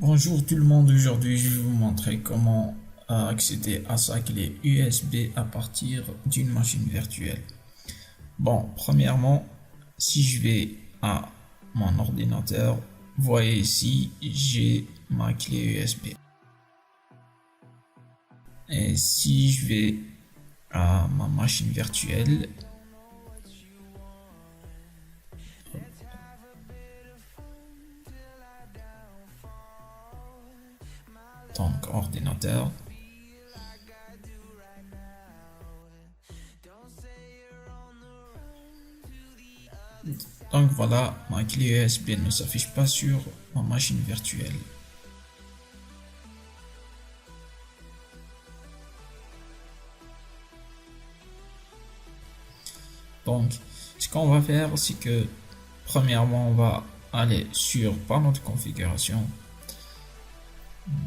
Bonjour tout le monde, aujourd'hui je vais vous montrer comment accéder à sa clé USB à partir d'une machine virtuelle. Bon, premièrement, si je vais à mon ordinateur, voyez ici, j'ai ma clé USB. Et si je vais à ma machine virtuelle, donc ordinateur, donc voilà, ma clé USB ne s'affiche pas sur ma machine virtuelle. Donc, ce qu'on va faire, c'est que premièrement, on va aller sur panneau de configuration,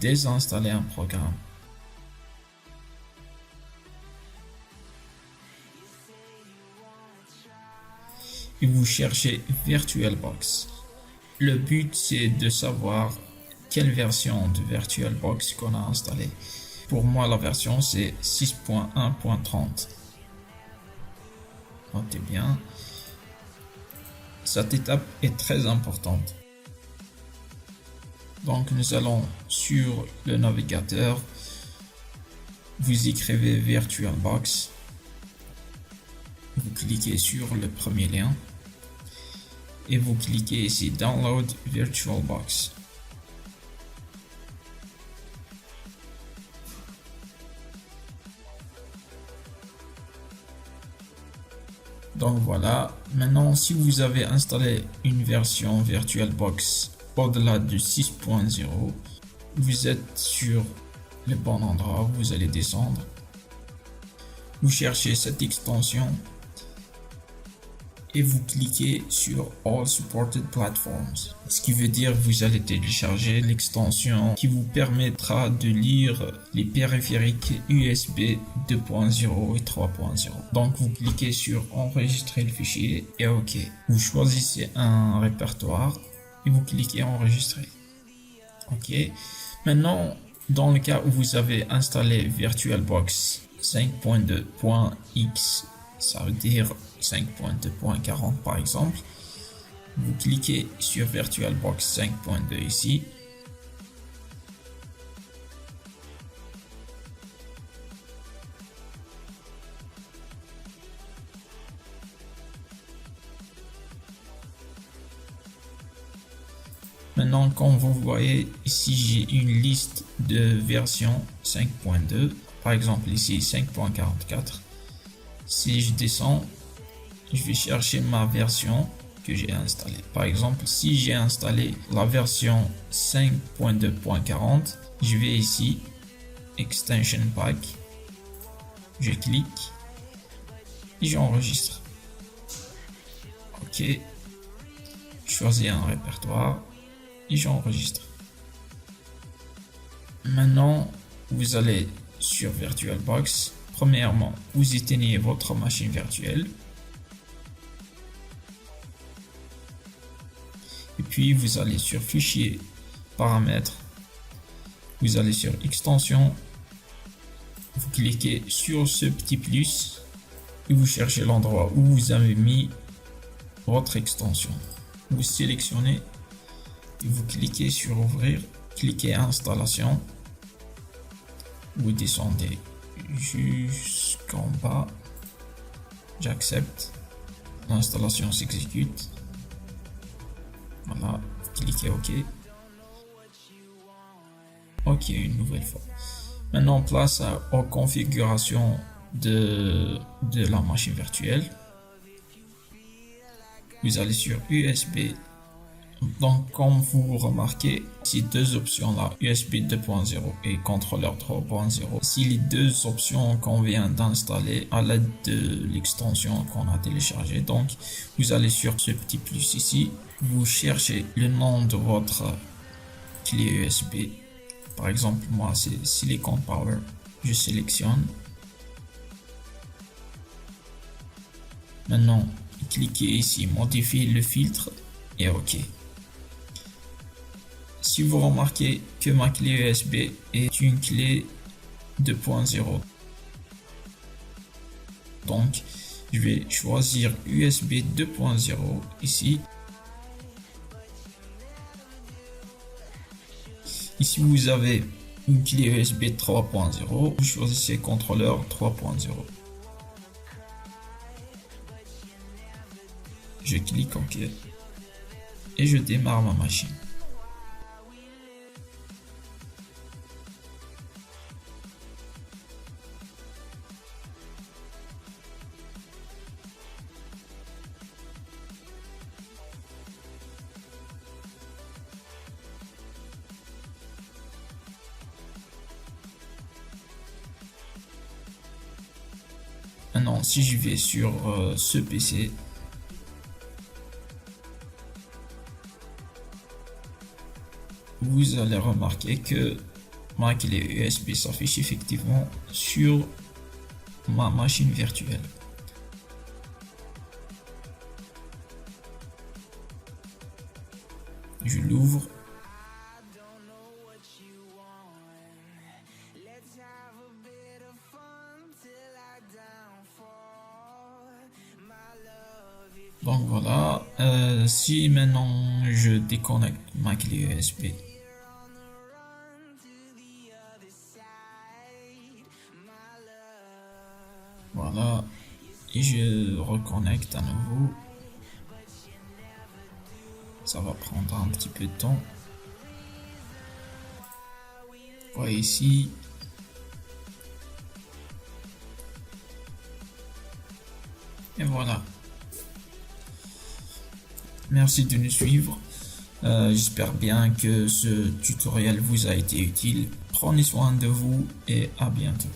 désinstaller un programme. Et vous cherchez VirtualBox. Le but, c'est de savoir quelle version de VirtualBox qu'on a installée. Pour moi, la version, c'est 6.1.30. Notez bien. Cette étape est très importante. Donc nous allons sur le navigateur, vous écrivez VirtualBox, vous cliquez sur le premier lien et vous cliquez ici Download VirtualBox. Donc voilà, maintenant si vous avez installé une version VirtualBox au-delà de 6.0, vous êtes sur le bon endroit, vous allez descendre, vous cherchez cette extension et vous cliquez sur All Supported Platforms, ce qui veut dire que vous allez télécharger l'extension qui vous permettra de lire les périphériques USB 2.0 et 3.0. Donc vous cliquez sur enregistrer le fichier et OK. Vous choisissez un répertoire et vous cliquez enregistrer. OK. Maintenant, dans le cas où vous avez installé VirtualBox 5.2.x, ça veut dire 5.2.40 par exemple, vous cliquez sur VirtualBox 5.2 ici. Maintenant, comme vous voyez ici, j'ai une liste de versions 5.2, par exemple ici 5.44. Si je descends, je vais chercher ma version que j'ai installée. Par exemple, si j'ai installé la version 5.2.40, je vais ici, Extension Pack, je clique et j'enregistre. OK, je choisis un répertoire et j'enregistre. Maintenant, vous allez sur VirtualBox. Premièrement, vous éteignez votre machine virtuelle. Et puis, vous allez sur Fichier, Paramètres. Vous allez sur Extension. Vous cliquez sur ce petit plus et vous cherchez l'endroit où vous avez mis votre extension. Vous sélectionnez et vous cliquez sur Ouvrir. Cliquez Installation. Vous descendez jusqu'en bas, j'accepte, l'installation s'exécute, voilà, cliquez OK, OK une nouvelle fois. Maintenant place aux configurations de la machine virtuelle, vous allez sur USB. Donc, comme vous remarquez, ces deux options-là, USB 2.0 et contrôleur 3.0, si les deux options qu'on vient d'installer à l'aide de l'extension qu'on a téléchargée, donc vous allez sur ce petit plus ici, vous cherchez le nom de votre clé USB. Par exemple, moi c'est Silicon Power, je sélectionne. Maintenant, cliquez ici, modifier le filtre et OK. si vous remarquez que ma clé USB est une clé 2.0, donc je vais choisir USB 2.0 ici. Ici vous avez une clé USB 3.0, vous choisissez contrôleur 3.0. Je clique OK et je démarre ma machine. Maintenant, si je vais sur ce PC, vous allez remarquer que ma clé USB s'affiche effectivement sur ma machine virtuelle. Je l'ouvre. Donc voilà, si maintenant je déconnecte ma clé USB, voilà, et je reconnecte à nouveau, ça va prendre un petit peu de temps. Voilà ici. Et voilà. Merci de nous suivre. J'espère bien que ce tutoriel vous a été utile. Prenez soin de vous et à bientôt.